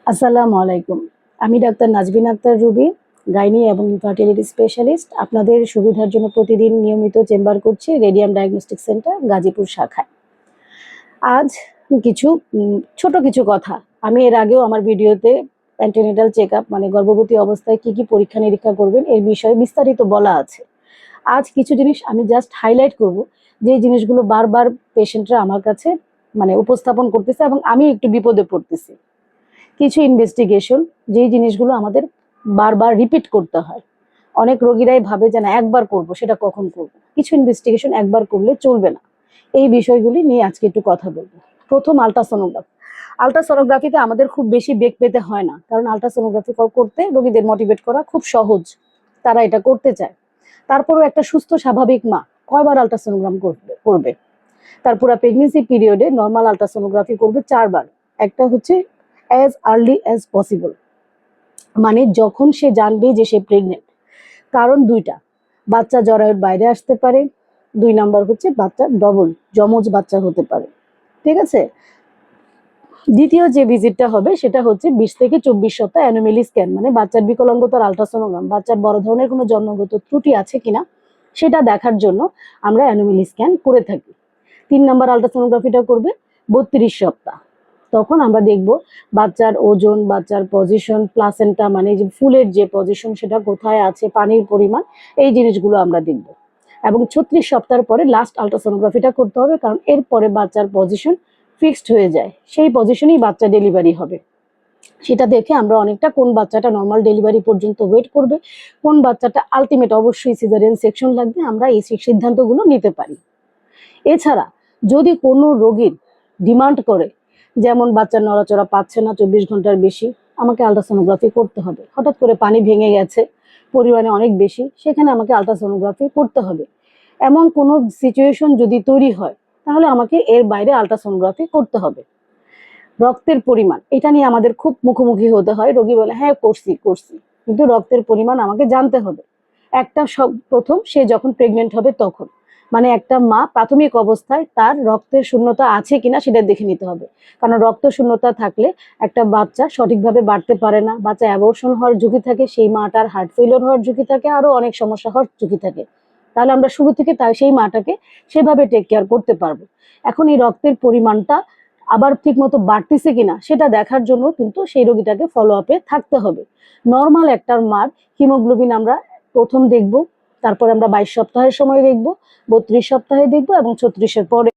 আসসালামু আলাইকুম। আমি doctor Nazbin Akter Ruby, gynae এবং ইনফার্টিলিটি স্পেশালিস্ট। আপনাদের সুবিধার জন্য প্রতিদিন নিয়মিত চেম্বার করছি রেডিয়াম ডায়াগনস্টিক সেন্টার গাজীপুর শাখায়। আজ কিছু ছোট কিছু কথা। আমি এর আগেও আমার ভিডিওতে অ্যান্টিনেটাল চেকআপ মানে গর্ভবতী অবস্থায় কি কি পরীক্ষা নিরীক্ষা করবেন এর বিষয়ে বিস্তারিত বলা আছে। আজ কিছু জিনিস আমি জাস্ট হাইলাইট করব, যে জিনিসগুলো বারবার পেশেন্টরা আমার কাছে মানে উপস্থাপন করতেছে এবং আমি একটু বিপদে পড়তেছি। কিছু ইনভেস্টিগেশন, যেই জিনিসগুলো আমাদের বারবার রিপিট করতে হয়। অনেক রোগীরাই ভাবে যে না একবার করব, সেটা কখন করব। কিছু ইনভেস্টিগেশন একবার করলে চলবে না। এই বিষয়গুলি নিয়ে আজকে একটু কথা বলবো। প্রথম আলট্রাসোনোগ্রাফি। আলট্রাসোনোগ্রাফিতে আমাদের খুব বেশি বেগ পেতে হয় না, কারণ আলট্রাসোনোগ্রাফি করতে রোগীদের মোটিভেট করা খুব সহজ, তারা এটা করতে চায়। তারপরেও একটা সুস্থ স্বাভাবিক মা কয়বার আলট্রাসোনোগ্রাম করবে? তার পুরো প্রেগনেন্সি পিরিয়ডে নর্মাল আলট্রাসোনোগ্রাফি করবে 4 বার। একটা হচ্ছে অ্যাজ আর্লি অ্যাজ পসিবল, মানে যখন সে জানবে যে সে প্রেগনেন্ট। কারণ দুইটা, বাচ্চা জরায়ুর বাইরে আসতে পারে, 2 নাম্বার হচ্ছে বাচ্চা যমজ বাচ্চা হতে পারে। ঠিক আছে। দ্বিতীয় যে ভিজিটটা হবে সেটা হচ্ছে 20 থেকে 24 সপ্তাহ অ্যানোমেলি স্ক্যান, মানে বাচ্চার বিকলাঙ্গতার আলট্রাসোনোগ্রাম, বাচ্চার বড় ধরনের কোনো জন্মগত ত্রুটি আছে কিনা সেটা দেখার জন্য আমরা অ্যানোমেলি স্ক্যান করে থাকি। 3 নাম্বার আলট্রাসোনোগ্রাফিটা করবে 32 সপ্তাহ। তখন আমরা দেখব বাচ্চার ওজন, বাচ্চার পজিশন, প্লাসেন্টা মানে যে ফুলের যে পজিশন সেটা কোথায় আছে, পানির পরিমাণ, এই জিনিসগুলো আমরা দেখব। এবং 36 সপ্তাহের পরে লাস্ট আলট্রাসোনোগ্রাফিটা করতে হবে, কারণ এরপরে বাচ্চার পজিশন ফিক্সড হয়ে যায়, সেই পজিশনেই বাচ্চা ডেলিভারি হবে। সেটা দেখে আমরা অনেকটা কোন বাচ্চাটা নর্মাল ডেলিভারি পর্যন্ত ওয়েট করবে, কোন বাচ্চাটা আলটিমেট অবশ্যই সিজারিয়ান সেকশন লাগবে, আমরা এই সিদ্ধান্তগুলো নিতে পারি। এছাড়া যদি কোনো রোগীর ডিমান্ড করে, যেমন বাচ্চার নড়াচড়া পাচ্ছে না 24 ঘন্টার বেশি, আমাকে আলট্রাসোনোগ্রাফি করতে হবে, হঠাৎ করে পানি ভেঙে গেছে পরিমাণে অনেক বেশি, সেখানে আমাকে আলট্রাসোনোগ্রাফি করতে হবে, এমন কোনো সিচুয়েশন যদি তৈরি হয়, তাহলে আমাকে এর বাইরে আলট্রাসোনোগ্রাফি করতে হবে। রক্তের পরিমাণ, এটা নিয়ে আমাদের খুব মুখোমুখি হতে হয়। রোগী বলে হ্যাঁ করছি, কিন্তু রক্তের পরিমাণ আমাকে জানতে হবে। একটা প্রথম সে যখন প্রেগনেন্ট হবে তখন, মানে একটা মা প্রাথমিক অবস্থায় তার রক্তের শূন্যতা আছে কিনা সেটা দেখে নিতে হবে। কারণ রক্ত শূন্যতা থাকলে একটা বাচ্চা সঠিকভাবে বাড়তে পারে না, বাচ্চা অ্যাবর্শন হওয়ার ঝুঁকি থাকে, সেই মাটার হার্ট ফেলিওর হওয়ার ঝুঁকি থাকে, আরো অনেক সমস্যা হওয়ার ঝুঁকি থাকে। তাহলে আমরা শুরু থেকে সেই মাটাকে সেভাবে টেক কেয়ার করতে পারবো। এখন এই রক্তের পরিমাণটা আবার ঠিক মতো বাড়তেছে কিনা সেটা দেখার জন্য কিন্তু সেই রোগীটাকে ফলো আপে থাকতে হবে। নর্মাল একটা মার হিমোগ্লোবিন আমরা প্রথম দেখব, তারপর আমরা 22 সপ্তাহের সময় দেখব, 32 সপ্তাহে দেখব এবং 36-এর পরে